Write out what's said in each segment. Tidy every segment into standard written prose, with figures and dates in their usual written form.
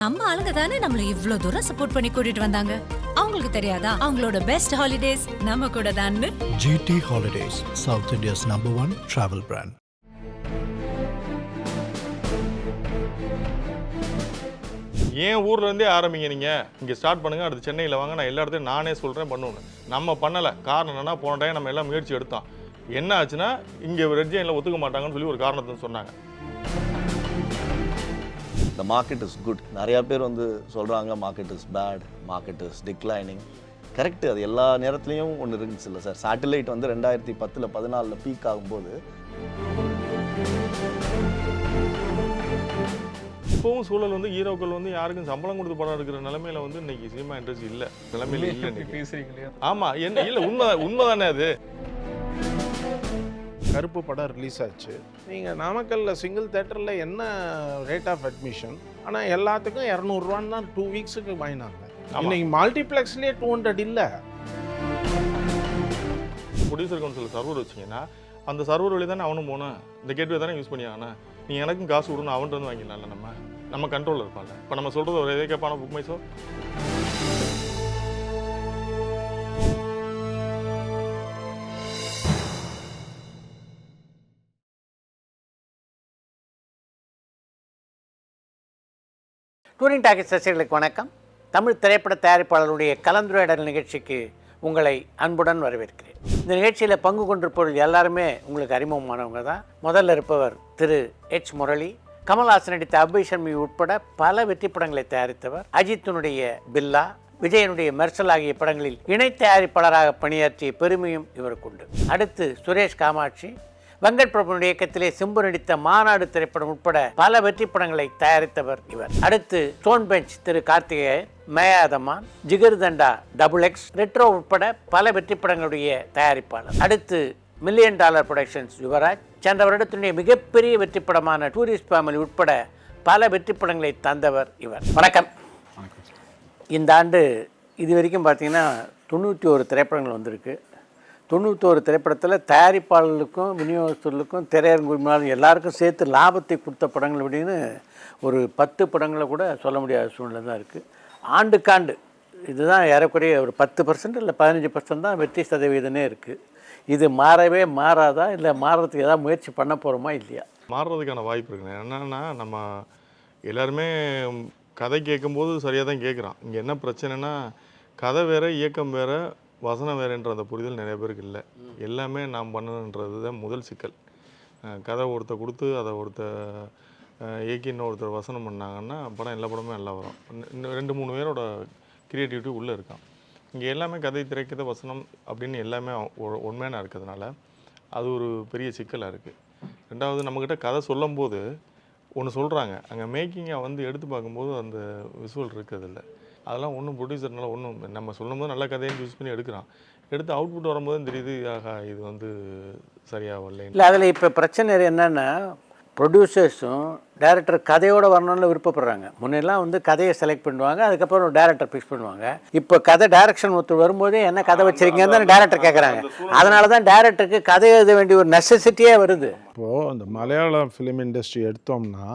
நம்ம ஆளுங்க தானே நம்மள இவ்ளோ தூரம் சப்போர்ட் பண்ணி கூட்டிட்டு வந்தாங்க. அவங்களுக்கு தெரியாதா அவங்களோட பெஸ்ட் ஹாலிடேஸ் நம்ம கூட தான்னு. GT Holidays, South India's #1 travel brand. ஏன் ஊர்ல இருந்தே ஆரம்பிங்க, நீங்க இங்க ஸ்டார்ட் பண்ணுங்க, அடுத்து சென்னையில் வாங்க, நான் எல்லா இடத்தையும் நானே சொல்றேன் பண்ணுவேன். நம்ம பண்ணல. காரணம் என்னன்னா, போன டைம் நம்ம எல்லாம் முயற்சி எடுத்தோம். என்ன ஆச்சுன்னா, இங்க ரெட் ஜெயின்ல ஒத்துக்க மாட்டாங்கன்னு சொல்லி ஒரு காரணத்தை சொன்னாங்க. The market is good. நிறைய பேர் வந்து சொல்கிறாங்க market is bad, market is declining. Correct, அது எல்லா நேரத்துலையும் ஒன்று இருந்துச்சு இல்லை சார். சேட்டலைட் வந்து 2010 14 பீக் ஆகும்போது இப்போவும் சூழல் வந்து ஹீரோக்கள் வந்து யாருக்கும் சம்பளம் கொடுத்து படம் எடுக்கிற நிலைமையில வந்து இன்னைக்கு சினிமா இண்டஸ்ட்ரி இல்லை, நிலைமையில இல்லை பேசுறீங்க. ஆமா, என்ன இல்லை, உண்மைதானே அது. கருப்பு படம் ரிலீஸ் ஆச்சு. நீங்கள் நாமக்கல்லில் சிங்கிள் தேட்டரில் என்ன ரேட் ஆஃப் அட்மிஷன், ஆனால் எல்லாத்துக்கும் 200 தான் 2 வீக்ஸுக்கு வாங்கினாங்க. இன்னைக்கு மல்டிப்ளெக்ஸ்லேயே 200 இல்லை. ப்ரொடியூசர் கவுன்சில் சர்வர் வச்சிங்கன்னா அந்த சர்வர் வழி தானே அவனும் போனேன், இந்த கேட்வே தானே யூஸ் பண்ணி ஆகணும். நீ எனக்கும் காசு கொடுன்னு அவன்ட்டு வந்து வாங்கிடலாம்ல. நம்ம கண்ட்ரோலில் இருப்பாங்க. இப்போ நம்ம சொல்கிறது ஒரு இதே கேட்பான BookMyShow. Touring Talkies ரசிகர்களுக்கு வணக்கம். தமிழ் திரைப்பட தயாரிப்பாளருடைய கலந்துரையாடல் நிகழ்ச்சிக்கு உங்களை அன்புடன் வரவேற்கிறேன். இந்த நிகழ்ச்சியில் பங்கு கொண்டிருப்பவர்கள் எல்லாருமே உங்களுக்கு அறிமுகமானவங்க தான். முதல்ல இருப்பவர் திரு H. முரளி. கமல்ஹாசன் நடித்த அபய் சர்மி உட்பட பல வெற்றி படங்களை தயாரித்தவர். அஜித்தினுடைய பில்லா, விஜயனுடைய மெர்சல் ஆகிய படங்களில் இணை தயாரிப்பாளராக பணியாற்றிய பெருமையும் இவருக்கு உண்டு. அடுத்து சுரேஷ் காமாட்சி. வெங்கட் பிரபுனுடைய இயக்கத்திலே சிம்பு நடித்த மாநாடு திரைப்படம் உட்பட பல வெற்றி படங்களை தயாரித்தவர் இவர். அடுத்து ஸ்டோன் பெஞ்ச் திரு கார்த்திகேயன், மேயாதமான், ஜிகர்தண்டா, XX, ரெட்ரோ உட்பட பல வெற்றி படங்களுடைய தயாரிப்பாளர். அடுத்து $1 மில்லியன் புரொடக்ஷன்ஸ் யுவராஜ். சென்ற வருடத்தினுடைய மிகப்பெரிய வெற்றி படமான டூரிஸ்ட் ஃபேமிலி உட்பட பல வெற்றி படங்களை தந்தவர் இவர். வணக்கம். இந்த ஆண்டு இது வரைக்கும் பார்த்தீங்கன்னா 91 திரைப்படங்கள் வந்திருக்கு. 91 திரைப்படத்தில் தயாரிப்பாளர்களுக்கும் விநியோகஸ்தர்களுக்கும் திரையரங்கு உரிமையாளர்கள் எல்லாருக்கும் சேர்த்து லாபத்தை கொடுத்த படங்கள் அப்படின்னு ஒரு 10 படங்களை கூட சொல்ல முடியாத சூழ்நிலை தான் இருக்குது. ஆண்டுக்காண்டு இதுதான் ஏறக்குறைய ஒரு 10% இல்லை 15% தான் வெற்றி சதவீதமே இருக்குது. இது மாறவே மாறாதா, இல்லை மாறுறதுக்கு ஏதாவது முயற்சி பண்ண போகிறோமா இல்லையா? மாறுறதுக்கான வாய்ப்பு இருக்குங்க. என்னென்னா, நம்ம எல்லாருமே கதை கேட்கும்போது சரியாக தான் கேட்குறான். இங்கே என்ன பிரச்சனைனா, கதை வேறு, இயக்கம் வேறு, வசனம் வேறுன்ற அந்த புரிதல் நிறைய பேருக்கு இல்லை. எல்லாமே நாம் பண்ணணுன்றது தான் முதல் சிக்கல். கதை ஒருத்தர் கொடுத்து அதை ஒருத்தர் இயக்கி இன்னொருத்தர் வசனம் பண்ணாங்கன்னா படம் எல்லா படமும் நல்லா வரும். இன்னும் 2-3 பேரோட க்ரியேட்டிவிட்டி உள்ளே இருக்கான். இங்கே எல்லாமே கதை, திரைக்கதை, வசனம் அப்படின்னு எல்லாமே உண்மையான இருக்கிறதுனால அது ஒரு பெரிய சிக்கலாக இருக்குது. ரெண்டாவது, நம்மக்கிட்ட கதை சொல்லும் போது ஒன்று சொல்கிறாங்க, அங்கே மேக்கிங்கை வந்து எடுத்து பார்க்கும்போது அந்த விசுவல் இருக்கிறதில்ல. அதெல்லாம் ஒன்றும் ப்ரொடியூசர்னால ஒன்றும் நம்ம சொல்லும்போது நல்ல கதையை யூஸ் பண்ணி எடுக்கிறான். எடுத்து அவுட்புட் வரும்போது தெரியுது, ஆகா இது வந்து சரியாக வரல. இல்லை, அதில் இப்போ பிரச்சனை என்னென்னா, ப்ரொடியூசர்ஸும் டேரக்டர் கதையோடு வரணும்னு விருப்பப்படுறாங்க. முன்னெல்லாம் வந்து கதையை செலக்ட் பண்ணுவாங்க, அதுக்கப்புறம் டேரக்டர் ஃபிக்ஸ் பண்ணுவாங்க. இப்போ கதை டேரக்ஷன் ஒருத்தர் வரும்போதே என்ன கதை வச்சிருக்கீங்கன்னு தான் டேரக்டர் கேட்குறாங்க. அதனால தான் டேரக்டருக்கு கதை எழுத வேண்டிய ஒரு நெசசிட்டியே வருது. இப்போது அந்த மலையாள ஃபிலிம் இண்டஸ்ட்ரி எடுத்தோம்னா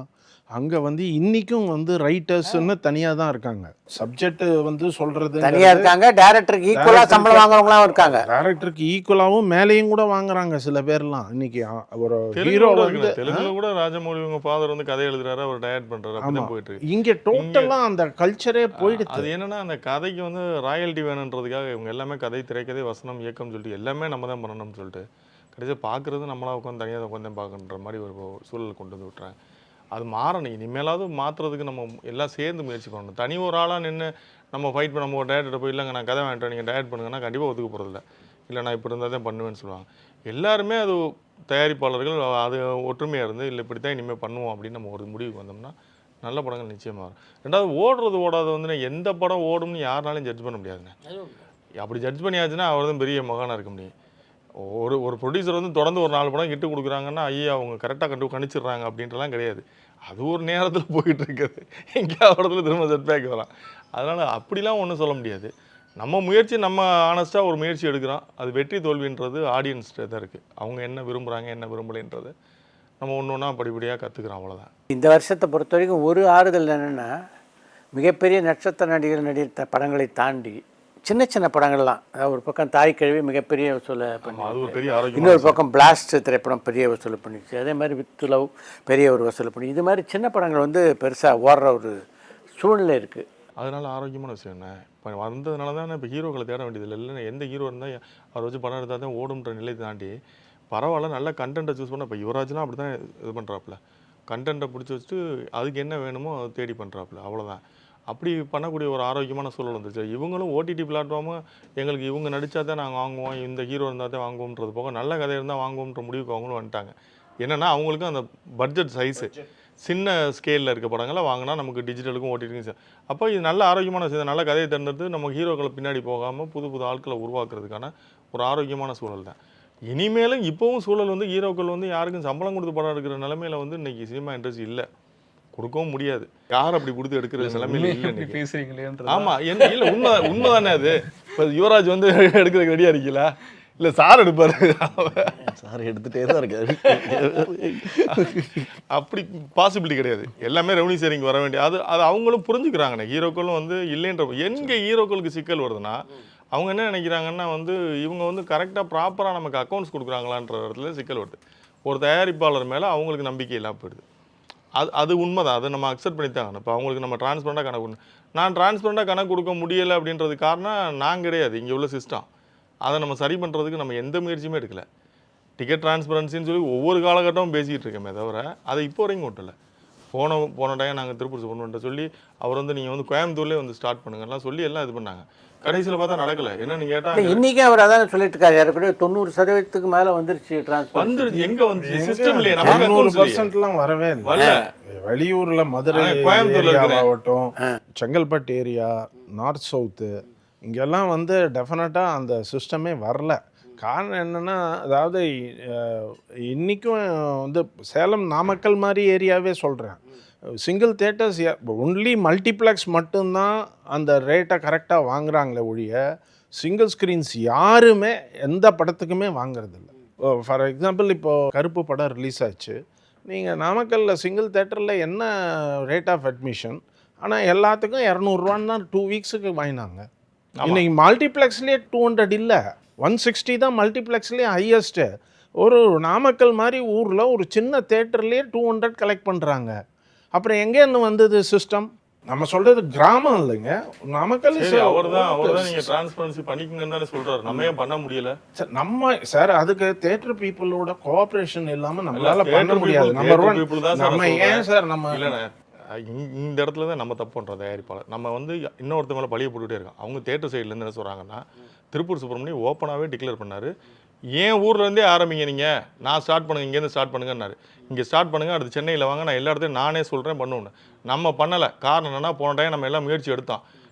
அங்கே வந்து இன்றைக்கும் வந்து ரைட்டர்ஸ்ன்னு தனியாக தான் இருக்காங்க. சப்ஜெக்ட் வந்து சொல்கிறது தனியாக இருக்காங்க. டேரக்டருக்கு ஈக்குவலாக சம்பளம் வாங்குறவங்களாம் இருக்காங்க. டேரக்டருக்கு ஈக்குவலாகவும் மேலேயும் கூட வாங்குறாங்க சில பேர்லாம். இன்னைக்கு ஒரு ஹீரோ வந்து தெலுங்குல கூட ராஜமௌலி உங்க ஃபாதர் வந்து கதை எழுதுறாரு, அவர் டைரக்ட் பண்றாரு, அப்படியே போயிட்டு இருக்கு. இங்கே டோட்டலாக அந்த கல்ச்சரே போயிடுது. அது என்னன்னா, அந்த கதைக்கு வந்து ராயல்ட்டி வேணுன்றதுக்காக இவங்க எல்லாமே கதை, திரைக்கதை, வசனம், இயக்கம் சொல்லிட்டு எல்லாமே நம்ம தான் பண்ணணும்னு சொல்லிட்டு கடைசியாக பார்க்குறது நம்மளா உட்காந்து தனியாக உட்காந்து பார்க்கணுன்ற மாதிரி ஒரு சூழல் கொண்டு வந்து விட்டுறாங்க. அது மாறணும். இனிமேலாவது மாற்றுறதுக்கு நம்ம எல்லாம் சேர்ந்து முயற்சி பண்ணணும். தனி ஒரு ஆளாக நின்று நம்ம ஃபைட் பண்ண, நம்ம ஒரு டேரக்டர் போய் இல்லைங்க நான் கதை வேண்டாம் நீங்கள் டேரக்ட் பண்ணுங்கன்னா கண்டிப்பாக ஒத்துக்க போகிறதில்ல. இல்லை நான் இப்படி இருந்தால் தான் பண்ணுவேன்னு சொல்லுவாங்க. எல்லாருமே அது தயாரிப்பாளர்கள் அது ஒற்றுமையாக இருந்து இல்லை இப்படி தான் இனிமேல் பண்ணுவோம் அப்படின்னு நம்ம ஒரு முடிவுக்கு வந்தோம்னா நல்ல படங்கள் நிச்சயமாக வரும். ரெண்டாவது, ஓடாது வந்து எந்த படம் ஓடும்னு யாருனாலும் ஜட்ஜ் பண்ண முடியாதுங்க. அப்படி ஜட்ஜ் பண்ணியாச்சுன்னா அவர் தான் பெரிய மகானாக இருக்க முடியும். ஒரு ப்ரொடியூசர் வந்து தொடர்ந்து ஒரு 4 படம் கிட்டு கொடுக்குறாங்கன்னா ஐயா அவங்க கரெக்டாக கணிச்சிடுறாங்க அப்படின்றலாம் கிடையாது. அது ஒரு நேரத்தில் போயிட்டு இருக்குது, எங்கேயாவது இடத்துல திரும்ப செட்பேக் வரலாம். அதனால் அப்படிலாம் ஒன்றும் சொல்ல முடியாது. நம்ம முயற்சி, நம்ம ஆனஸ்ட்டாக ஒரு முயற்சி எடுக்கிறோம். அது வெற்றி தோல்வின்றது ஆடியன்ஸ்கிட்ட தான் இருக்குது. அவங்க என்ன விரும்புகிறாங்க என்ன விரும்பலைன்றது நம்ம ஒன்று ஒன்றா படிப்படியாக கற்றுக்குறோம், அவ்வளோதான். இந்த வருஷத்தை பொறுத்த வரைக்கும் ஒரு ஆறுதல் என்னென்னா, மிகப்பெரிய நட்சத்திர நடிகர்கள் நடித்த படங்களை தாண்டி சின்ன சின்ன படங்கள்லாம், அதாவது ஒரு பக்கம் தாய் கழுவி மிகப்பெரிய வசூலை அது ஒரு பெரிய பண்ணி, ஆரோக்கியம். இன்னொரு பக்கம் பிளாஸ்ட் திரைப்படம் பெரிய வசூல் பண்ணிச்சு, அதே மாதிரி வித் லவ் பெரிய ஒரு வசூல் பண்ணி, இது மாதிரி சின்ன படங்கள் வந்து பெருசாக ஓடுற ஒரு சூழ்நிலை இருக்குது. அதனால ஆரோக்கியமான விஷயம் என்ன? இப்போ வந்ததுனால தான் இப்போ ஹீரோக்களை தேட வேண்டியதில்லை. இல்லைன்னா எந்த ஹீரோ இருந்தால் அவரை வச்சு படம் எடுத்தால் தான் ஓடுன்ற நிலை தாண்டி பரவாயில்ல, நல்ல கண்டென்ட்டை சூஸ் பண்ண. இப்போ யுவராஜ்லாம் அப்படி தான் இது பண்ணுறாப்புல, கண்டென்ட்டை பிடிச்சி வச்சுட்டு அதுக்கு என்ன வேணுமோ அதை தேடி பண்ணுறாப்புல, அவ்வளோதான். அப்படி பண்ணக்கூடிய ஒரு ஆரோக்கியமான சூழல் வந்துச்சு. இவங்களும் ஓடிடி பிளாட்ஃபார்மு எங்களுக்கு இவங்க நடித்தா தான் நாங்கள் வாங்குவோம், இந்த ஹீரோ இருந்தால் தான் வாங்குவோம்ன்றது போக நல்ல கதை இருந்தால் வாங்குவோம்ன்ற முடிவுக்கு அவங்களும் வந்துட்டாங்க. என்னென்னா அவங்களுக்கும் அந்த பட்ஜெட் சைஸு சின்ன ஸ்கேலில் இருக்க படங்களை வாங்கினா நமக்கு டிஜிட்டலுக்கும் ஓடிடிக்கும். அப்போ இது நல்ல ஆரோக்கியமான விஷயம். நல்ல கதையை தேர்ந்தெடுத்து நம்ம ஹீரோக்களை பின்னாடி போகாமல் புது புது ஆட்களை உருவாக்குறதுக்கான ஒரு ஆரோக்கியமான சூழல் தான். இனிமேலும் இப்போவும் சூழல் வந்து ஹீரோக்கள் வந்து யாருக்கும் சம்பளம் கொடுத்து படம் எடுக்கிற நிலைமையில வந்து இன்னைக்கு சினிமா இண்டஸ்ட்ரி இல்லை, கொடுக்கவும் முடியாது. யார் அப்படி கொடுத்து எடுக்கிற நிலைமையில இல்லை பேசுறீங்களே. ஆமாம், என்ன இல்லை, உண்மைதானே அது. இப்போ யுவராஜ் வந்து எடுக்கிறதுக்கு ரெடியாக இருக்கீங்களா? இல்லை சார் எடுப்பார், சார் எடுத்துகிட்டே தான் இருக்காரு. அப்படி பாசிபிலிட்டி கிடையாது. எல்லாமே ரெவன்யூ ஷேரிங் வர வேண்டிய அது அது அவங்களும் புரிஞ்சுக்கிறாங்கண்ணே. ஹீரோக்களும் வந்து இல்லைன்ற எங்கே ஹீரோக்களுக்கு சிக்கல் வருதுன்னா அவங்க என்ன நினைக்கிறாங்கன்னா வந்து இவங்க வந்து கரெக்டாக ப்ராப்பராக நமக்கு அக்கௌண்ட்ஸ் கொடுக்குறாங்களான்ற இடத்துல சிக்கல் வருது. ஒரு தயாரிப்பாளர் மேலே அவங்களுக்கு நம்பிக்கை இல்லாமல் போயிடுது. அது உண்மைதான், அதை நம்ம அக்செப்ட் பண்ணி தான். இப்போ அவங்களுக்கு நம்ம டிரான்ஸ்பரண்டாக கணக்கு கொடுக்கணும். நான் டிரான்ஸ்பரண்டாக கணக்கு கொடுக்க முடியலை அப்படின்றது காரணம் நான் கிடையாது, இங்கே உள்ள சிஸ்டம். அதை நம்ம சரி பண்ணுறதுக்கு நம்ம எந்த முயற்சியுமே எடுக்கலை. டிக்கெட் டிரான்ஸ்பரன்சின்னு சொல்லி ஒவ்வொரு காலகட்டமும் பேசிக்கிட்டு இருக்கோமே தவிர அதை இப்போ வரைக்கும் கொட்டலை. போன டைம் நாங்கள் திருப்பூர் சுப்ரமணியன்ட்ட சொல்லி அவர் வந்து நீங்கள் வந்து கோயம்புத்தூர்லேயே வந்து ஸ்டார்ட் பண்ணுங்கலாம் சொல்லி எல்லாம் இது பண்ணாங்க. கடைசியில் பார்த்தா நடக்கலை. என்னன்னு கேட்டால் இன்றைக்கி அவர் அதான் சொல்லிட்டு இருக்காரு, யாருக்கூட 90% மேலே வந்துருச்சு டிரான்ஸ்பர். வந்துருச்சு. எங்கே வந்து சிஸ்டம் இல்லையே, 90%லாம் வரவே இல்லை. வெளியூர்ல மதுரை ஆகட்டும், செங்கல்பட்டு ஏரியா, நார்த் சவுத்து, இங்கெல்லாம் வந்து டெஃபினட்டாக அந்த சிஸ்டமே வரல. காரணம் என்னென்னா, அதாவது இன்றைக்கும் வந்து சேலம் நாமக்கல் மாதிரி ஏரியாவே சொல்கிறேன், சிங்கிள் தேட்டர்ஸ் ஒன்லி மல்டிப்ளெக்ஸ் மட்டும்தான் அந்த ரேட்டை கரெக்டாக வாங்குறாங்களே ஒழிய சிங்கிள் ஸ்க்ரீன்ஸ் யாருமே எந்த படத்துக்குமே வாங்குறதில்ல. ஃபார் எக்ஸாம்பிள் இப்போது கருப்பு படம் ரிலீஸ் ஆச்சு, நீங்கள் நாமக்கல்லில் சிங்கிள் தேட்டரில் என்ன ரேட் ஆஃப் அட்மிஷன், ஆனால் எல்லாத்துக்கும் 200 தான் 2 வீக்ஸுக்கு வாங்கினாங்க. இன்னைக்கு மல்டிப்ளெக்ஸ்லேயே 200 இல்லை, 160 தான் மல்டிப்ளெக்ஸ்லேயே ஹையஸ்ட்டு. ஒரு நாமக்கல் மாதிரி ஊரில் ஒரு சின்ன தேட்டர்லேயே 200 கலெக்ட் பண்ணுறாங்க. அப்புறம் எங்கேருந்து வந்தது சிஸ்டம்? நம்ம சொல்கிறது கிராமம் இல்லைங்க, நாமக்கல். அவர் தான் நீங்கள் டிரான்ஸ்பரன்சி பண்ணிக்கங்கன்னு தானே சொல்கிறாரு, நம்ம ஏன் பண்ண முடியல? சார் அதுக்கு தேட்டர் பீப்புளோட கோஆப்ரேஷன் இல்லாமல் நம்மளால பண்ண முடியாது. நம்ம ஏன் சார் நம்ம இல்லைண்ணே, இந்த இடத்துல தான் நம்ம தப்பு பண்ணுறோம் தயாரிப்பாளர். நம்ம வந்து இன்னொருத்த மேலே பழிய போட்டுகிட்டே இருக்கோம். அவங்க தேட்டர் சைட்லேருந்து என்ன சொல்கிறாங்கன்னா, திருப்பூர் சுப்ரமணியம் ஓப்பனாகவே டிக்ளேர் பண்ணார், ஏன் ஊர்லேருந்தே ஆரம்பிங்க, நீங்கள் நான் ஸ்டார்ட் பண்ணுங்கள், இங்கேருந்து ஸ்டார்ட் பண்ணுங்கன்னாரு. இங்கே ஸ்டார்ட் பண்ணுங்கள், அடுத்து சென்னையில் வாங்க, நான் எல்லா இடத்தையும் நானே சொல்கிறேன் பண்ணுவேன்னு. நம்ம பண்ணலை. காரணம் என்னென்னா, போன டைம் நம்ம எல்லாம் முயற்சி எடுத்தோம்.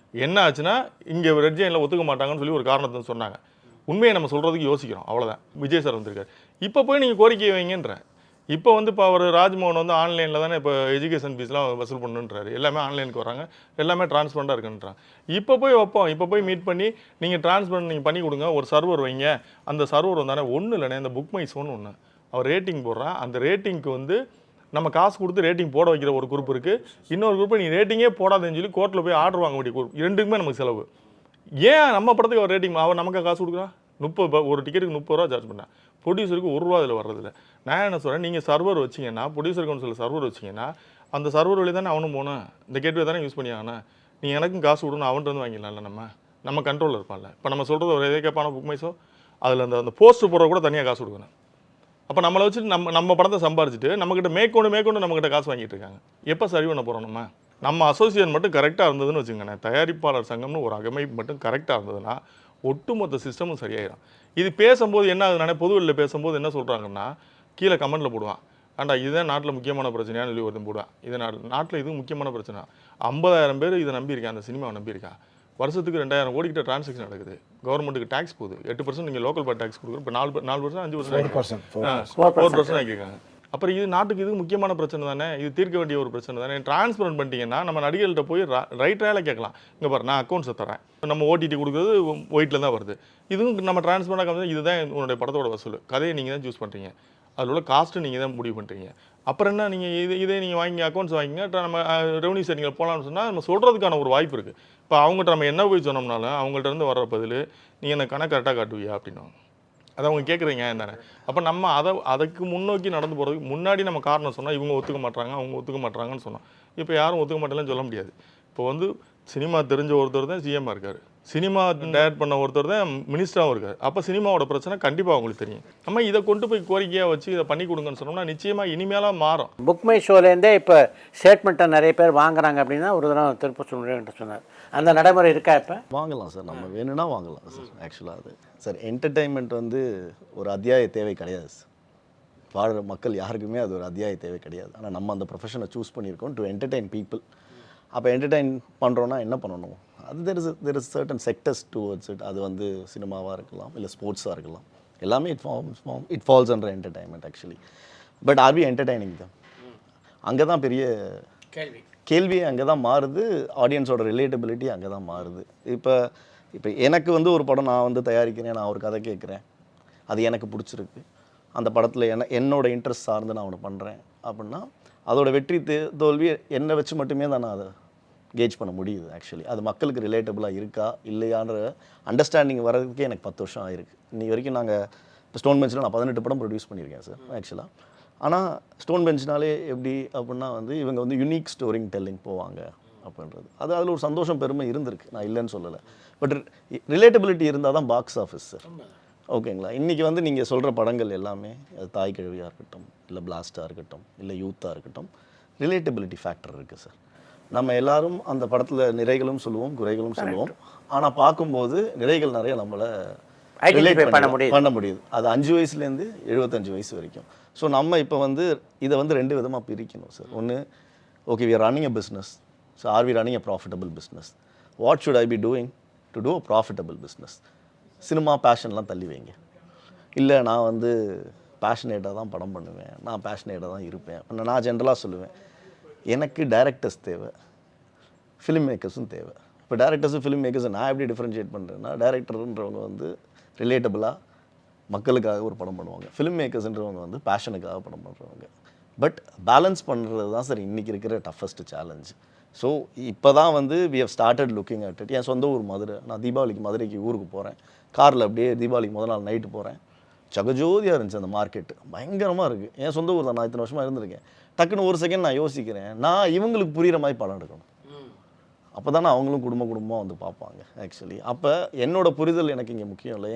என்ன ஆச்சுன்னா, இங்கே ரெட் ஜெயினில் ஒத்துக்க மாட்டாங்கன்னு சொல்லி ஒரு காரணத்தை சொன்னாங்க. உண்மையை நம்ம சொல்கிறதுக்கு யோசிக்கிறோம், அவ்வளோதான். விஜய் சார் வந்திருக்காரு, இப்போ போய் நீங்கள் கோரிக்கை வைங்கன்ற. இப்போ வந்து இப்போ அவர் ராஜ்மோகன் வந்து ஆன்லைனில் தானே இப்போ எஜுகேஷன் ஃபீஸ்லாம் வசூல் பண்ணுன்றாரு. எல்லாமே ஆன்லைனுக்கு வராங்க, எல்லாமே டிரான்ஸ்பரண்டாக இருக்குன்றாங்க. இப்போ போய் வைப்போம், இப்போ போய் மீட் பண்ணி நீங்கள் டிரான்ஸ்பரண்ட் நீங்கள் பண்ணி கொடுங்க, ஒரு சர்வர் வைங்க. அந்த சர்வர் வந்தானே ஒன்றும் இல்லைண்ணே, இந்த புக் மை ஷோன்னு ஒன்று அவர் ரேட்டிங் போடுறான். அந்த ரேட்டிங்க்கு வந்து நம்ம காசு கொடுத்து ரேட்டிங் போட வைக்கிற ஒரு குரூப் இருக்குது. இன்னொரு குரூப் நீ ரேட்டிங்கே போடாதுன்னு சொல்லி கோர்ட்டில் போய் ஆர்டர் வாங்க வேண்டிய குரூப். ரெண்டுக்குமே நமக்கு செலவு. ஏன் நம்ம படத்துக்கு அவர் ரேட்டிங் அவர் நமக்கு காசு கொடுக்குறான்? 30 ஒரு டிக்கெட்டுக்கு 30 ரூபா சார்ஜ் பண்ணேன். ப்ரொடியூசருக்கு 1 ரூபா இதில் வர்றதில்ல. நான் என்ன சொல்கிறேன், நீங்கள் சர்வர் வச்சிங்கன்னா, ப்ரொடியூசர் கவுன்சில் சர்வர் வச்சிங்கன்னா, அந்த சர்வர் வழி தானே அவனும் போகணும், இந்த கேட்வே தானே யூஸ் பண்ணி ஆகணும். நீ எனக்கும் காசு விடணும், அவன்ட்டு வந்து வாங்கிடலாம்ல. நம்ம கண்ட்ரோலில் இருப்பான்ல. இப்போ நம்ம சொல்கிறது ஒரு எதே கேட்பான புக் மைஸோ, அதில் அந்த போஸ்ட் போடுற கூட தனியாக காசு கொடுக்கணும். அப்போ நம்மளை வச்சுட்டு நம்ம படத்தை சம்பாரிச்சிட்டு நம்மக்கிட்ட மேற்கொண்டு நம்மக்கிட்ட காசு வாங்கிட்டு இருக்காங்க. எப்போ சரி பண்ண போகிறோம்? நம்ம அசோசியேஷன் மட்டும் கரெக்டாக இருந்ததுன்னு வச்சுக்கோங்க, தயாரிப்பாளர் சங்கம்னு ஒரு அமைப்பு மட்டும் கரெக்டாக இருந்ததுன்னா ஒட்டுமொத்த சிஸ்டமும் சரியாயிடும். இது பேசும்போது என்ன ஆகுதுனாலே, பொதுவெளியில் பேசும்போது என்ன சொல்கிறாங்கன்னா, கீழே கமெண்ட்டில் போடுவான், ஆண்டா இதுதான் நாட்டில் முக்கியமான பிரச்சனையான்னு சொல்லி ஒருத்தன் போடுவான். இது நாட்டில் இது முக்கியமான பிரச்சனை. 50,000 பேர் இதை நம்பியிருக்கேன், அந்த சினிமாவை நம்பியிருக்கேன். வருஷத்துக்கு 2,000 கோடிக்கிட்ட டிரான்சாக்ஷன் நடக்குது. கவர்மெண்ட்டுக்கு டேக்ஸ் போகுது. 8% நீங்கள் லோக்கல் பார் டேக்ஸ் கொடுக்குறோம். இப்போ 4% 5% ஆக்கியிருக்காங்க. அப்புறம் இது நாட்டுக்கு இது முக்கியமான பிரச்சனை தானே, இது தீர்க்க வேண்டிய ஒரு பிரச்சனை தானே. டிரான்ஸ்பரண்ட் பண்ணிட்டீங்கன்னா நம்ம நடிகர்கள்ட்ட போய் ரைட்டாக கேட்கலாம், இங்கே பாரு நான் அக்கௌண்ட்ஸை தரேன், நம்ம ஓடிடி கொடுக்குறது ஒயிட்டில் தான் வருது, இதுவும் நம்ம டிரான்ஸ்பரண்டாக காமிச்சா இதுதான் உன்னுடைய படத்தோட வசூல், கதையை நீங்கள் தான் சூஸ் பண்ணுறீங்க. அதில் உள்ள காஸ்ட்டு நீங்கள் தான் முடிவு பண்ணுறீங்க. அப்புறம் என்ன, நீங்கள் இதே நீங்கள் வாங்கி அக்கௌண்ட்ஸ் வாங்கிங்க, நம்ம ரெவன்யூ செட்டிங்கில் போகலான்னு சொன்னால் நம்ம சொல்கிறதுக்கான ஒரு வாய்ப்பு இருக்குது. இப்போ அவங்ககிட்ட நம்ம என்ன போய் சொன்னோம்னாலும் அவங்கள்ட்ட இருந்து வர்ற பதில் நீங்கள் எனக்கு கணக்கு கரெக்டாக காட்டுவியா அப்படின்னுவாங்க. அதை அவங்க கேட்குறீங்க என்னென்ன. அப்போ நம்ம அதுக்கு முன்னோக்கி நடந்து போகிறதுக்கு முன்னாடி நம்ம காரணம் சொன்னால் இவங்க ஒத்துக்க மாட்டாங்க, அவங்க ஒத்துக்க மாட்டாங்கன்னு சொன்னோம். இப்போ யாரும் ஒத்துக்க மாட்டேன்னு சொல்ல முடியாது. இப்போ வந்து சினிமா தெரிஞ்ச ஒருத்தர் தான் சிஎம்மாக இருக்கார், சினிமா டைரக்ட் பண்ண ஒருத்தர் தான் மினிஸ்டராகவும் இருக்கார். அப்போ சினிமாவோட பிரச்சனை கண்டிப்பாக அவங்களுக்கு தெரியும். நம்ம இதை கொண்டு போய் கோரிக்கையாக வச்சு இதை பண்ணி கொடுங்கன்னு சொன்னோம்னா நிச்சயமாக இனிமேலாம் மாறும். புக் மை ஷோலேருந்தே இப்போ ஸ்டேட்மெண்ட்டை நிறைய பேர் வாங்குறாங்க அப்படின்னா ஒரு தடவை திருப்பூர் முடியும்னு சொன்னார். அந்த நடைமுறை இருக்கா இப்போ? வாங்கலாம் சார், நம்ம வேணும்னா வாங்கலாம் சார். ஆக்சுவலாக அது சார் என்டர்டெயின்மெண்ட் வந்து ஒரு அத்தியாய தேவை கிடையாது சார். வாழ்கிற மக்கள் யாருக்குமே அது ஒரு அத்தியாய தேவை கிடையாது. ஆனால் நம்ம அந்த ப்ரொஃபஷனை சூஸ் பண்ணியிருக்கோம் டு என்டர்டெயின் பீப்புள். அப்போ என்டர்டெயின் பண்ணுறோன்னா என்ன பண்ணணும்? அது there is certain sectors towards it. அது வந்து சினிமாவாக இருக்கலாம், இல்லை ஸ்போர்ட்ஸாக இருக்கலாம், எல்லாமே it falls under entertainment actually. But are we entertaining them? அங்கே தான் பெரிய கேள்வி அங்கே தான் மாறுது. ஆடியன்ஸோட ரிலேட்டபிலிட்டி அங்கே தான் மாறுது. இப்போ எனக்கு வந்து ஒரு படம் நான் வந்து தயாரிக்கிறேன், நான் ஒரு கதை கேட்குறேன், அது எனக்கு பிடிச்சிருக்கு, அந்த படத்தில் என்னோட இன்ட்ரெஸ்ட் சார்ந்து நான் ஒன்று பண்ணுறேன் அப்படின்னா அதோட வெற்றி தோல்வி என்னை வச்சு மட்டுமே தான் நான் அதை கேஜ் பண்ண முடியுது ஆக்சுவலி. அது மக்களுக்கு ரிலேட்டபுளாக இருக்கா இல்லையான்ற அண்டர்ஸ்டாண்டிங் வர்றதுக்கே எனக்கு 10 வருஷம் ஆயிருக்கு. இன்னி வரைக்கும் நாங்கள் இப்போ ஸ்டோன் பெஞ்சில் நான் 18 படம் ப்ரொடியூஸ் பண்ணியிருக்கேன் சார் ஆக்சுவலாக. ஆனால் ஸ்டோன் பெஞ்ச்னாலே எப்படி அப்படின்னா வந்து இவங்க வந்து யூனிக் ஸ்டோரிங் டெல்லிங் போவாங்க அப்படின்றது. அதில் ஒரு சந்தோஷம் பெருமை இருந்திருக்கு, நான் இல்லைன்னு சொல்லலை. பட் ரிலேட்டபிலிட்டி இருந்தால் தான் பாக்ஸ் ஆஃபீஸ் சார். ஓகேங்களா? இன்றைக்கி வந்து நீங்கள் சொல்கிற படங்கள் எல்லாமே அது தாய் கிழவியாக இருக்கட்டும், இல்லை பிளாஸ்டாக இருக்கட்டும், இல்லை யூத்தாக இருக்கட்டும், ரிலேட்டபிலிட்டி ஃபேக்டர் இருக்குது சார். நம்ம எல்லாரும் அந்த படத்தில் நிறைகளும் சொல்லுவோம், குறைகளும் சொல்லுவோம். ஆனால் பார்க்கும்போது நிறைகள் நிறைய நம்மளை ரிலேட் பண்ண முடியுது. அது 5 வயசுலேருந்து 75 வயசு வரைக்கும். ஸோ நம்ம இப்போ வந்து இதை வந்து 2 விதமாக பிரிக்கணும் சார். ஒன்று, okay we are running a business, so are we running a profitable business? What should I be doing to do a profitable business? Cinema பேஷன்லாம் தள்ளி வைங்க. இல்லை நான் வந்து பேஷனேட்டாக தான் படம் பண்ணுவேன், நான் பேஷனேட்டாக தான் இருப்பேன். நான் ஜென்ரலாக சொல்லுவேன், எனக்கு டைரக்டர்ஸ் தேவை, ஃபிலிம் மேக்கர்ஸும் தேவை. இப்போ டைரக்டர்ஸும் ஃபிலிம் மேக்கர்ஸும் நான் எப்படி டிஃப்ரென்ஷியேட் பண்ணுறேன்னா, டைரக்டர்ன்றவங்க வந்து ரிலேட்டபுளாக மக்களுக்காக ஒரு படம் பண்ணுவாங்க, ஃபிலிம் மேக்கர்ஸ்ன்றவங்க வந்து பேஷனுக்காக படம் பண்ணுறவங்க. பட் பேலன்ஸ் பண்ணுறது தான் சார் இன்றைக்கி இருக்கிற டஃபஸ்ட்டு சேலஞ்ச். ஸோ இப்போ தான் வந்து we have started looking at it. என் சொந்த ஊர் மதுரை, நான் தீபாவளிக்கு மதுரைக்கு ஊருக்கு போகிறேன், காரில் அப்படியே தீபாவளிக்கு முதல் நாள் நைட்டு போகிறேன். ஜகஜோதியாக இருந்துச்சு அந்த மார்க்கெட்டு, பயங்கரமாக இருக்குது. என் சொந்த ஊர் தான், நான் இத்தனை வருஷமாக இருந்திருக்கேன். டக்குன்னு ஒரு செகண்ட் நான் யோசிக்கிறேன், நான் இவங்களுக்கு புரிகிற மாதிரி படம் எடுக்கணும், அப்போ தானே அவங்களும் குடும்பமாக வந்து பார்ப்பாங்க ஆக்சுவலி. அப்போ என்னோட புரிதல் எனக்கு இங்கே முக்கியம் இல்லை,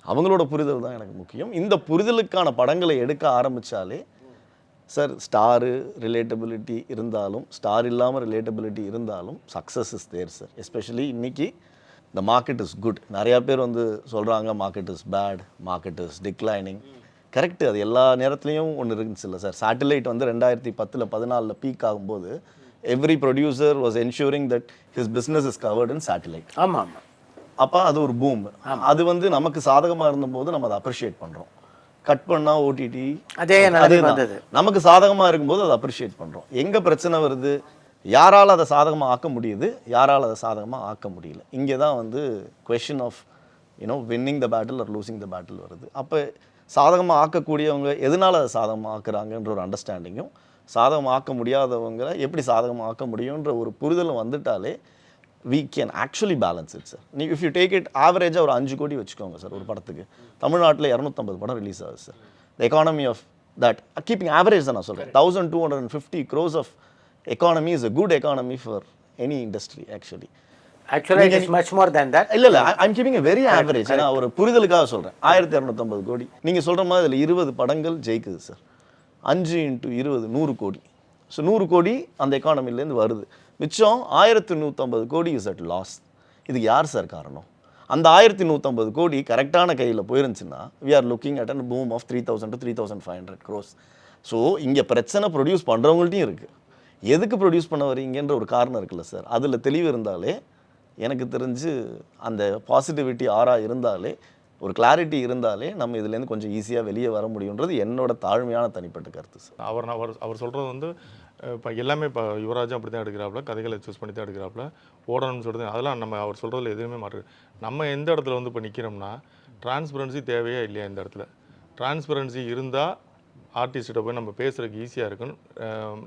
அவங்களோட புரிதல் தான் எனக்கு முக்கியம். இந்த புரிதலுக்கான படங்களை எடுக்க ஆரம்பித்தாலே சார், ஸ்டாரு ரிலேட்டபிலிட்டி இருந்தாலும், ஸ்டார் இல்லாமல் ரிலேட்டபிலிட்டி இருந்தாலும் success is there sir. Especially இன்றைக்கி த மார்க்கெட் இஸ் குட். நிறையா பேர் வந்து சொல்கிறாங்க market is bad, market is declining. Correct, அது எல்லா நேரத்துலையும் ஒன்று இருந்துச்சு இல்லை சார். சேட்டலைட் வந்து 2010 14 பீக் ஆகும்போது every producer was ensuring that his business is covered in satellite. ஆமாம் ஆமாம். அப்போ அது ஒரு பூம். அது வந்து நமக்கு சாதகமாக இருந்தபோது நம்ம அதை அப்ரிஷியேட் பண்ணுறோம். கட் பண்ணால் ஓடிடி அதே வந்தது. நமக்கு சாதகமாக இருக்கும்போது அதை அப்ரிஷியேட் பண்ணுறோம். எங்கே பிரச்சனை வருது, யாரால் அதை சாதகமாக ஆக்க முடியுது, யாரால் அதை சாதகமாக ஆக்க முடியல, இங்கே தான் வந்து question of winning the battle or losing the battle வருது. அப்போ சாதகமாக ஆக்கக்கூடியவங்க எதனால் அதை சாதகமாக ஆக்குறாங்கன்ற ஒரு அண்டர்ஸ்டாண்டிங்கும், சாதகமாக ஆக்க முடியாதவங்க எப்படி சாதகமாக ஆக்க முடியுன்ற ஒரு புரிதலும் வந்துட்டாலே we can actually balance it sir. if you take it ஆவரேஜாக ஒரு 5 கோடி வச்சுக்கோங்க சார் ஒரு படத்துக்கு. தமிழ்நாட்டில் 250 படம் ரிலீஸ் ஆகுது sir. The economy of that, keeping average தான் நான் சொல்கிறேன், 1250 crores of economy is a good economy for any industry actually. Actually, it is much more than that. இல்லை I'm keeping a very average. நான் ஒரு புரிதலுக்காக சொல்கிறேன். 1250 கோடி நீங்கள் சொல்கிற மாதிரி அதில் 20 படங்கள் ஜெயிக்குது சார். 5 × 20 100 கோடி. ஸோ 100 கோடி அந்த எக்கானமிலேருந்து வருது. மிச்சம் 1150 கோடி இஸ் அட் லாஸ். இதுக்கு யார் சார் காரணம்? அந்த 1150 கோடி கரெக்டான கையில் போயிருந்துச்சுன்னா we are looking at an boom of 3000 to 3500 crores. So இங்கே பிரச்சனை ப்ரொடியூஸ் பண்ணுறவங்கள்ட்டையும் இருக்குது. எதுக்கு ப்ரொடியூஸ் பண்ண வரீங்கன்ற ஒரு காரணம் இருக்குல்ல சார். அதில் தெளிவு இருந்தாலே, எனக்கு தெரிஞ்சு அந்த பாசிட்டிவிட்டி ஆறாக இருந்தாலே, ஒரு கிளாரிட்டி இருந்தாலே நம்ம இதுலேருந்து கொஞ்சம் ஈஸியாக வெளியே வர முடியுன்றது என்னோட தாழ்மையான தனிப்பட்ட கருத்து சார். அவர் சொல்கிறது வந்து இப்போ எல்லாமே இப்போ யுவராஜும் அப்படி தான் எடுக்கிறாப்புல, கதைகளை சூஸ் பண்ணி தான் எடுக்கிறாப்புல, ஓடணும்னு சொல்கிறது அதெல்லாம் நம்ம அவர் சொல்கிறதுல எதுவுமே மாற்று. நம்ம எந்த இடத்துல வந்து இப்போ நிற்கிறோம்னா, டிரான்ஸ்பரன்சி தேவையா இல்லையா? இந்த இடத்துல டிரான்ஸ்பரன்சி இருந்தால் ஆர்டிஸ்ட்டை போய் நம்ம பேசுறதுக்கு ஈஸியாக இருக்கும்,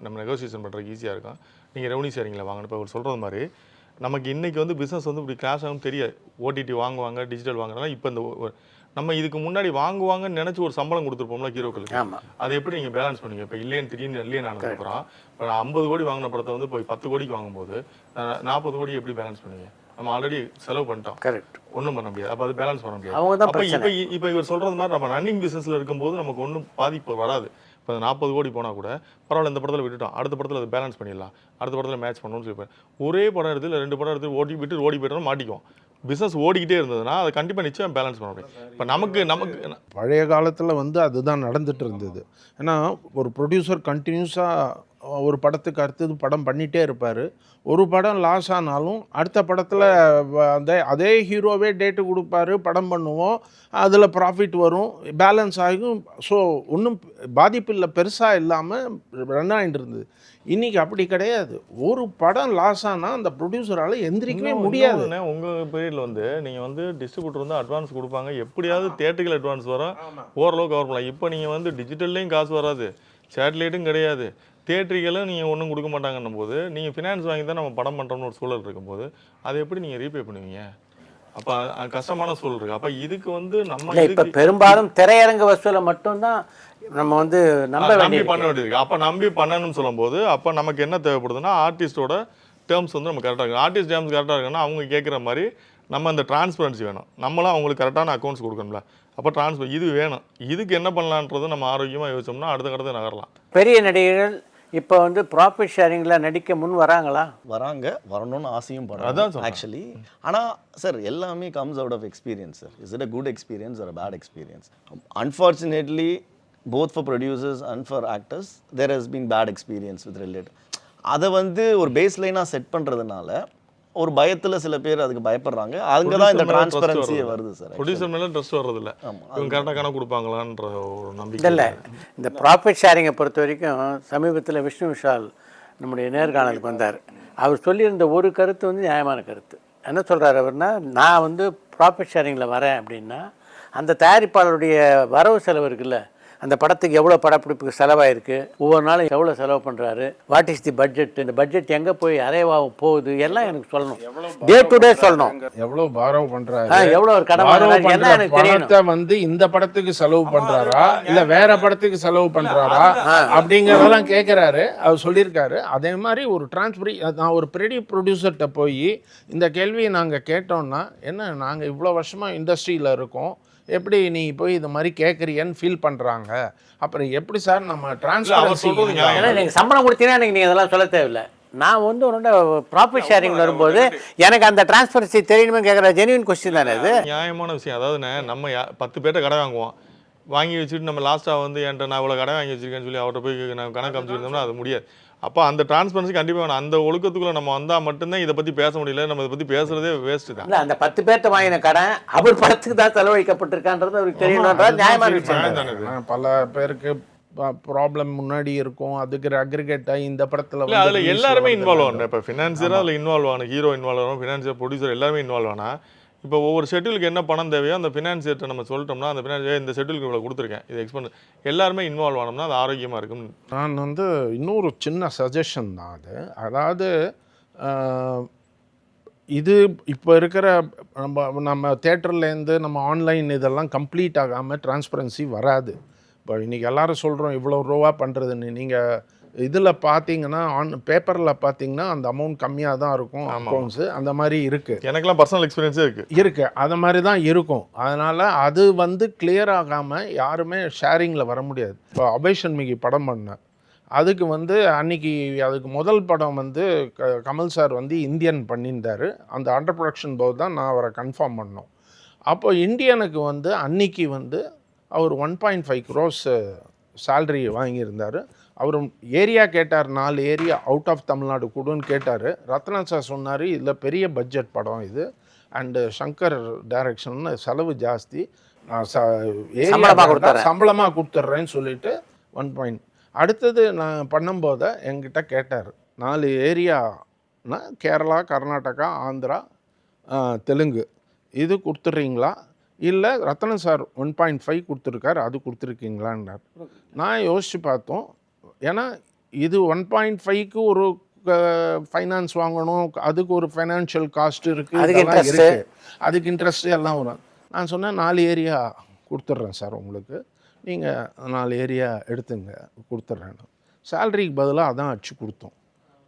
நம்ம நெகோசியேஷன் பண்ணுறதுக்கு ஈஸியாக இருக்கும். நீங்கள் ரெவன்யூ ஷேரிங்கில் வாங்கணும். இப்போ அவர் சொல்கிறது மாதிரி நமக்கு இன்றைக்கி வந்து பிஸ்னஸ் வந்து இப்படி கிராஷ் ஆகும் தெரியாது. ஓடிடி வாங்குவாங்க, டிஜிட்டல் வாங்குறாங்க. இப்போ இந்த நம்ம இதுக்கு முன்னாடி வாங்குவாங்கன்னு நினச்சி ஒரு சம்பளம் கொடுத்துருப்போம்ல ஹீரோக்களுக்கு, அதை எப்படி நீங்கள் பேலன்ஸ் பண்ணுவீங்க? இப்போ இல்லைன்னு திடீர்னு இல்லையே ஆனதுக்கப்புறம் இப்போ 50 கோடி வாங்கின படத்தை வந்து போய் 10 கோடிக்கு வாங்கும்போது 40 கோடி எப்படி பேலன்ஸ் பண்ணுவீங்க? நம்ம ஆல்ரெடி செலவு பண்ணிட்டோம், கரெக்ட், ஒன்றும் பண்ண முடியாது. அப்போ அது பேலன்ஸ் பண்ண முடியாது. அப்போ இப்போ இவர் சொல்கிறது மாதிரி நம்ம ரன்னிங் பிஸ்னஸில் இருக்கும்போது நமக்கு ஒன்றும் பாதிப்பு வராது. இப்போ 40 கோடி போனால் கூட பரவாயில்ல, இந்த படத்தில் விட்டுட்டோம், அடுத்த படத்தில் அதை பேலன்ஸ் பண்ணிடலாம், அடுத்த படத்தில் மேட்ச் பண்ணணும்னு சொல்லி ஒரே படம் எடுத்து இல்லை 2 படம் எடுத்து ஓடி போய்ட்டோம் மாட்டிக்குவோம். பிஸ்னஸ் ஓடிக்கிட்டே இருந்ததுன்னா அதை கண்டிப்பாக நிச்சயம் பேலன்ஸ் பண்ண முடியும். இப்போ நமக்கு பழைய காலத்தில் வந்து அதுதான் நடந்துட்டு இருந்தது. ஏன்னா ஒரு ப்ரொடியூசர் கண்டினியூஸாக ஒரு படத்துக்கு அடுத்தது படம் பண்ணிகிட்டே இருப்பார். ஒரு படம் லாஸ் ஆனாலும் அடுத்த படத்தில் அதே ஹீரோவே டேட்டு கொடுப்பாரு, படம் பண்ணுவோம், அதில் ப்ராஃபிட் வரும், பேலன்ஸ் ஆகும். ஸோ ஒன்றும் பாதிப்பு இல்லை, பெருசாக இல்லாமல் ரன் ஆகிட்டு இருந்தது. இன்றைக்கி அப்படி கிடையாது. ஒரு படம் லாஸ் ஆனால் அந்த ப்ரொடியூசரால் எந்திரிக்கவே முடியாது. உங்கள் பீரியடில் வந்து நீங்கள் வந்து டிஸ்ட்ரிபியூட்டர் வந்து அட்வான்ஸ் கொடுப்பாங்க, எப்படியாவது தேட்டர்கள் அட்வான்ஸ் வரும், ஓரளவு கவர் பண்ணலாம். இப்போ நீங்கள் வந்து டிஜிட்டல்லையும் காசு வராது, சேட்டலைட்டும் கிடையாது, தேட்டரிகளும் நீங்கள் ஒன்றும் கொடுக்க மாட்டாங்கன்னும் போது நீங்கள் ஃபினான்ஸ் வாங்கி தான் நம்ம படம் பண்ணுறோம்னு ஒரு சூழல் இருக்கும்போது அதை எப்படி நீங்கள் ரீபே பண்ணுவீங்க? அப்போ கஷ்டமான சூழல் இருக்குது. அப்போ இதுக்கு வந்து நம்ம இப்போ பெரும்பாலும் திரையரங்க வசூலை மட்டும்தான் நம்ம வந்து நம்பி பண்ண வேண்டியது. அப்போ நம்பி பண்ணணும்னு சொல்லும்போது அப்போ நமக்கு என்ன தேவைப்படுதுன்னா ஆர்டிஸ்டோட டேர்ம்ஸ் வந்து நம்ம கரெக்டாக இருக்கும். ஆர்டிஸ்ட் டேர்ம்ஸ் கரெக்டாக இருக்குன்னா அவங்க கேட்குற மாதிரி நம்ம அந்த டிரான்ஸ்பரன்சி வேணும், நம்மளாம் அவங்களுக்கு கரெக்டான அக்கௌண்ட்ஸ் கொடுக்கணும்ல. அப்போ இது வேணும். இதுக்கு என்ன பண்ணலான்றது நம்ம ஆரோக்கியமாக யோசிச்சோம்னா அடுத்த கடத்தை நகரலாம். பெரிய நடிகர்கள் இப்போ வந்து ப்ராஃபிட் ஷேரிங்கில் நடிக்க முன் வராங்களா? வரணும்னு ஆசையும் படுறாங்க ஆக்சுவலி. ஆனால் சார் எல்லாமே comes out of experience sir. Is it a good experience or a bad experience? Unfortunately both for producers and for actors there has been bad experience with related. அதை வந்து ஒரு பேஸ் லைனாக set பண்ணுறதுனால ஒரு பயத்தில் சில பேர் அதுக்கு பயப்படுறாங்க. அங்கே தான் இந்த டிரான்ஸ்பரன்சியே வருது சார். ப்ரொடியூசர் மேலே ட்ரஸ்ட் வர்றதில்ல, இவங்க கரெக்டாக கணக்கு கொடுப்பாங்களான்ற ஒரு நம்பிக்கை இல்லை. இந்த ப்ராஃபிட் ஷேரிங்கை பொறுத்த வரைக்கும் சமீபத்தில் விஷ்ணு விஷால் நம்முடைய நேர்காணலுக்கு வந்தார். அவர் சொல்லியிருந்த ஒரு கருத்து வந்து நியாயமான கருத்து. என்ன சொல்கிறார் அவர்னா, நான் வந்து ப்ராஃபிட் ஷேரிங்கில் வரேன் அப்படின்னா அந்த தயாரிப்பாளருடைய வரவு செலவு இருக்குல்ல, அந்த படத்துக்கு எவ்வளோ படப்பிடிப்புக்கு செலவாயிருக்கு, ஒவ்வொரு நாளும் எவ்வளோ செலவு பண்ணுறாரு, வாட் இஸ் தி பட்ஜெட், இந்த பட்ஜெட் எங்கே போய் அரைவாக போகுது எல்லாம் எனக்கு சொல்லணும், டே டு டே சொல்லணும். எவ்வளோ பாரோ பண்ணுறாரு, எவ்வளோ ஒரு கடன் எல்லாம் எனக்கு தெரியணும். வந்து இந்த படத்துக்கு செலவு பண்ணுறாரா இல்லை வேற படத்துக்கு செலவு பண்ணுறாரா அப்படிங்கிறதெல்லாம் கேட்குறாரு. அவர் சொல்லியிருக்காரு. அதே மாதிரி ஒரு டிரான்ஸ்பரி நான் ஒரு பெரிய ப்ரொடியூசர்கிட்ட போய் இந்த கேள்வியை நாங்கள் கேட்டோம்னா, என்ன நாங்கள் இவ்வளோ வருஷமாக இண்டஸ்ட்ரியில் இருக்கோம், எப்படி நீ போய் இது மாதிரி கேட்குறியன்னு ஃபீல் பண்ணுறாங்க, அப்புறம் எப்படி சார் நம்ம டிரான்ஸ்பரன்சி? ஏன்னா நீங்கள் சம்பளம் கொடுத்தீங்கன்னா எனக்கு நீங்கள் இதெல்லாம் சொல்ல தேவையில்லை. நான் வந்து உன்னோட ப்ராஃபிட் ஷேரிங் வரும்போது எனக்கு அந்த டிரான்ஸ்பரன்சி தெரியணுமே கேட்குற ஜென்யூன் கொஸ்டின் தானே இது. நியாயமான விஷயம். அதாவது நம்ம 10 பேர்ட்ட கடை வாங்குவோம், வாங்கி வச்சுட்டு நம்ம லாஸ்ட்டாக வந்து என்கிட்ட நான் இவ்வளோ கடை வாங்கி வச்சிருக்கேன்னு சொல்லி அவர்கிட்ட போய் நான் கணக்கு அமைச்சிருந்தோம்னா அது முடியாது. அப்போ அந்த டிரான்ஸ்பரன்சி கண்டிப்பாக வேணும். அந்த ஒழுக்கத்துக்குள்ளே நம்ம வந்தால் மட்டும்தான் இதை பற்றி பேச முடியல. நம்ம இதை பற்றி பேசுகிறதே வேஸ்ட்டு தான். இல்லை, அந்த 10 பேர்த்த வாங்கின கடன் அவர் படத்துக்கு தான் செலவழிக்கப்பட்டிருக்கான்றது அவருக்கு தெரியணுன்றது நியாயமான விஷயம். பல பேருக்கு ப்ராப்ளம் முன்னாடி இருக்கும், அதுக்கு அக்ரிகேட் ஆகி இந்த படத்தில் அதில் எல்லாருமே இன்வால்வ் ஆகணும். இப்போ ஃபினான்சியராக அதில் இன்வால்வ் ஆகணும், ஹீரோ இன்வால்வ் ஆகணும், ஃபினான்சியர் ப்ரொடியூசர் எல்லாருமே இன்வால்வ் ஆனால் இப்போ ஒவ்வொரு ஷெட்யூலுக்கு என்ன பணம் தேவையோ அந்த ஃபினான்சியர்கிட்ட நம்ம சொல்லிட்டோம்னா அந்த ஃபினான்சியர் இந்த ஷெட்யூலுக்கு இவ்வளோ கொடுத்துருக்கேன், இது எக்ஸ்பெண்ட் எல்லாருமே இன்வால்வ் ஆனோம்னா அது ஆரோக்கியமாக இருக்கும். நான் வந்து இன்னொரு சின்ன சஜஷன் தான் அது. அதாவது இது இப்போ இருக்கிற நம்ம தேட்டர்லேருந்து நம்ம ஆன்லைன் இதெல்லாம் கம்ப்ளீட் ஆகாமல் டிரான்ஸ்பரன்சி வராது. இப்போ இன்றைக்கி எல்லோரும் சொல்கிறோம் இவ்வளோ ரூபா பண்ணுறதுன்னு. நீங்கள் இதில் பார்த்தீங்கன்னா பேப்பரில் பார்த்தீங்கன்னா அந்த அமௌண்ட் கம்மியாக தான் இருக்கும், அக்கௌண்ட்ஸு அந்த மாதிரி இருக்குது. எனக்குலாம் பர்சனல் எக்ஸ்பீரியன்ஸே இருக்குது அது மாதிரி தான் இருக்கும். அதனால் அது வந்து கிளியர் ஆகாமல் யாருமே ஷேரிங்கில் வர முடியாது. இப்போ அபேஷன்மிகி படம் பண்ணேன், அதுக்கு வந்து அன்றைக்கி அதுக்கு முதல் படம் வந்து கமல் சார் வந்து இந்தியன் பண்ணியிருந்தார். அந்த அண்டர் ப்ரொடக்ஷன் போது தான் நான் அவரை கன்ஃபார்ம் பண்ணோம். அப்போ இந்தியனுக்கு வந்து அன்றைக்கி வந்து அவர் 1.5 crores சேல்ரி வாங்கியிருந்தார். அவர் ஏரியா கேட்டார், 4 ஏரியா அவுட் ஆஃப் தமிழ்நாடு கொடுன்னு கேட்டார். ரத்னா சார் சொன்னார் இதில் பெரிய பட்ஜெட் படம் இது அண்டு சங்கர் டைரக்ஷன், செலவு ஜாஸ்தி, சம்பளமாக கொடுத்துட்றேன்னு சொல்லிட்டு 1. அடுத்தது நான் பண்ணும்போது என்கிட்ட கேட்டார், 4 ஏரியானா கேரளா, கர்நாடகா, ஆந்திரா, தெலுங்கு, இது கொடுத்துட்றீங்களா, இல்லை ரத்தனம் சார் 1.5 கொடுத்துருக்காரு, அது கொடுத்துருக்கீங்களான்னார். நான் யோசித்து பார்த்தோம், ஏன்னா இது 1.5க்கு ஒரு ஃபைனான்ஸ் வாங்கணும், அதுக்கு ஒரு ஃபைனான்ஷியல் காஸ்ட் இருக்குது, இதெல்லாம் இருக்குது, அதுக்கு இன்ட்ரெஸ்ட் எல்லாம் வரும். நான் சொன்னேன் 4 ஏரியா கொடுத்துட்றேன் சார் உங்களுக்கு, நீங்கள் 4 ஏரியா எடுத்துங்க கொடுத்துட்றேன். சேலரிக்கு பதிலாக அதான் அடிச்சு கொடுத்தோம்.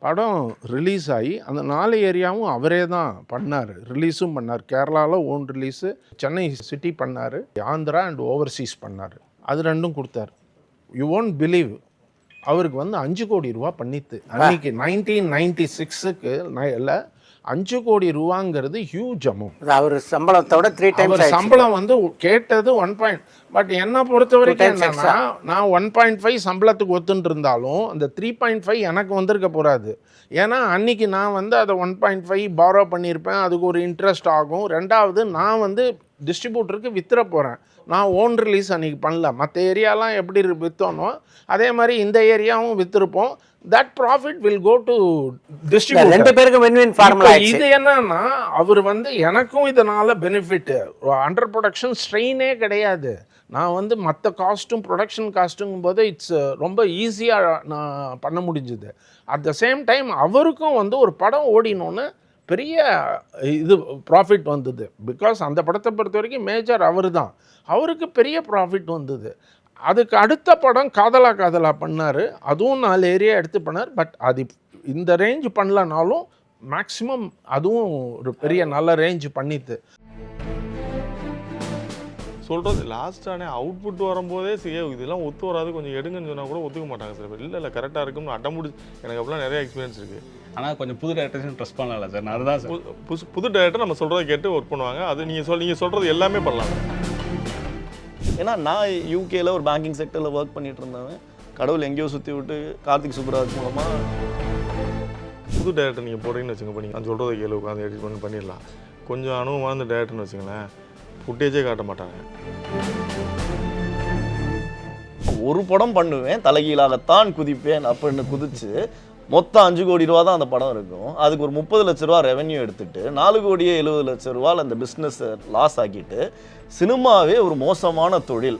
படம் ரிலீஸ் ஆகி அந்த 4 ஏரியாவும் அவரே தான் பண்ணார், ரிலீஸும் பண்ணார். கேரளாவில் ஓன் ரிலீஸு, சென்னை சிட்டி பண்ணார், ஆந்திரா அண்ட் ஓவர்சீஸ் பண்ணார். அது 2ம் கொடுத்தார். யூ ஒன்ட் பிலீவ், அவருக்கு வந்து 5 கோடி ரூபா பண்ணித்து அன்னைக்கு 1996க்கு இல்லை 5 கோடி ரூபாங்கிறது ஹியூஜ் அமௌண்ட். அவர் சம்பளத்தோட 3 டைம்ஸ் சம்பளம் வந்து கேட்டது 1. பட் என்னை பொறுத்த வரைக்கும் என்னன்னா, நான் 1.5 சம்பளத்துக்கு ஒத்துன்னு இருந்தாலும் அந்த 3.5 எனக்கு வந்திருக்க போறாது. ஏன்னா அன்னைக்கு நான் வந்து அதை 1.5 பாரோ பண்ணியிருப்பேன், அதுக்கு ஒரு இன்ட்ரெஸ்ட் ஆகும். 2வது நான் வந்து டிஸ்ட்ரிபியூட்டருக்கு வித்துற போகிறேன், நான் ஓன் ரிலீஸ் அன்றைக்கி பண்ணல. மற்ற ஏரியாலாம் எப்படி விற்றோனோ அதே மாதிரி இந்த ஏரியாவும் விற்றுருப்போம். that profit will go to distributor. 2 பேருக்கு win-win formula ஆயிடுச்சு. இது என்னன்னா, அவர் வந்து எனக்கும் இதனால பெனிஃபிட், அண்டர் ப்ரொடக்ஷன் ஸ்ட்ரெயினே கிடையாது. நான் வந்து மற்ற காஸ்ட்டும் ப்ரொடக்ஷன் காஸ்ட்டுங்கும் போது இட்ஸ் ரொம்ப ஈஸியாக நான் பண்ண முடிஞ்சுது. அட் த சேம் டைம் அவருக்கும் வந்து ஒரு படம் ஓடினோன்னு பெரிய இது ப்ராஃபிட் வந்தது. பிகாஸ் அந்த படத்தை பொறுத்த வரைக்கும் மேஜர் அவர் தான், அவருக்கு பெரிய ப்ராஃபிட் வந்தது. அதுக்கு அடுத்த படம் காதலா காதலா பண்ணார், அதுவும் 4 ஏரியா எடுத்து பண்ணார். பட் அது இந்த ரேஞ்ச் பண்ணலனாலும் மேக்ஸிமம் அதுவும் ஒரு பெரிய நல்ல ரேஞ்ச் பண்ணித்து. சொல்கிறது லாஸ்ட்டானே அவுட்புட் வரும்போதே இதெல்லாம் ஒத்து வராது, கொஞ்சம் எடுங்கன்னு சொன்னால் கூட ஒத்துக்க மாட்டாங்க சார். இல்லை கரெக்டாக இருக்குன்னு அட்டமுடிச்சு, எனக்கு அப்படிலாம் நிறைய எக்ஸ்பீரியன்ஸ் இருக்குது. ஆனால் கொஞ்சம் புது டேரக்டர்ஸும் ட்ரஸ்ட் பண்ணல சார். நான் அதுதான் சார், புது டேரக்டர் நம்ம சொல்கிறத கேட்டு ஒர்க் பண்ணுவாங்க. அது நீங்கள் சொல்கிறது எல்லாமே பண்ணலாம். ஏன்னா நான் யூகேல ஒரு பேங்கிங் செக்டரில் ஒர்க் பண்ணிட்டு இருந்தவன், கடவுள் எங்கேயோ சுற்றி விட்டு கார்த்திக் சுப்ராஜ் மூலமாக புது டேரக்டர் நீங்கள் போடுறீங்கன்னு வச்சுங்க, பண்ணி நான் சொல்கிறத கேளு உட்காந்து எடிட் பண்ணிடலாம். கொஞ்சம் அனுபவமான டேரக்டர்னு வச்சுங்களேன், ஃபுட்டேஜே காட்ட மாட்டாங்க. ஒரு படம் பண்ணுவேன், தலைகீழாகத்தான் குதிப்பேன் அப்படின்னு குதிச்சு மொத்தம் 5 கோடி ரூபா தான் அந்த படம் இருக்கும். அதுக்கு ஒரு 30 லட்ச ரூபா ரெவென்யூ எடுத்துட்டு 4 கோடியே 70 லட்ச ரூபாயில் அந்த பிஸ்னஸை லாஸ் ஆக்கிட்டு சினிமாவே ஒரு மோசமான தொழில்.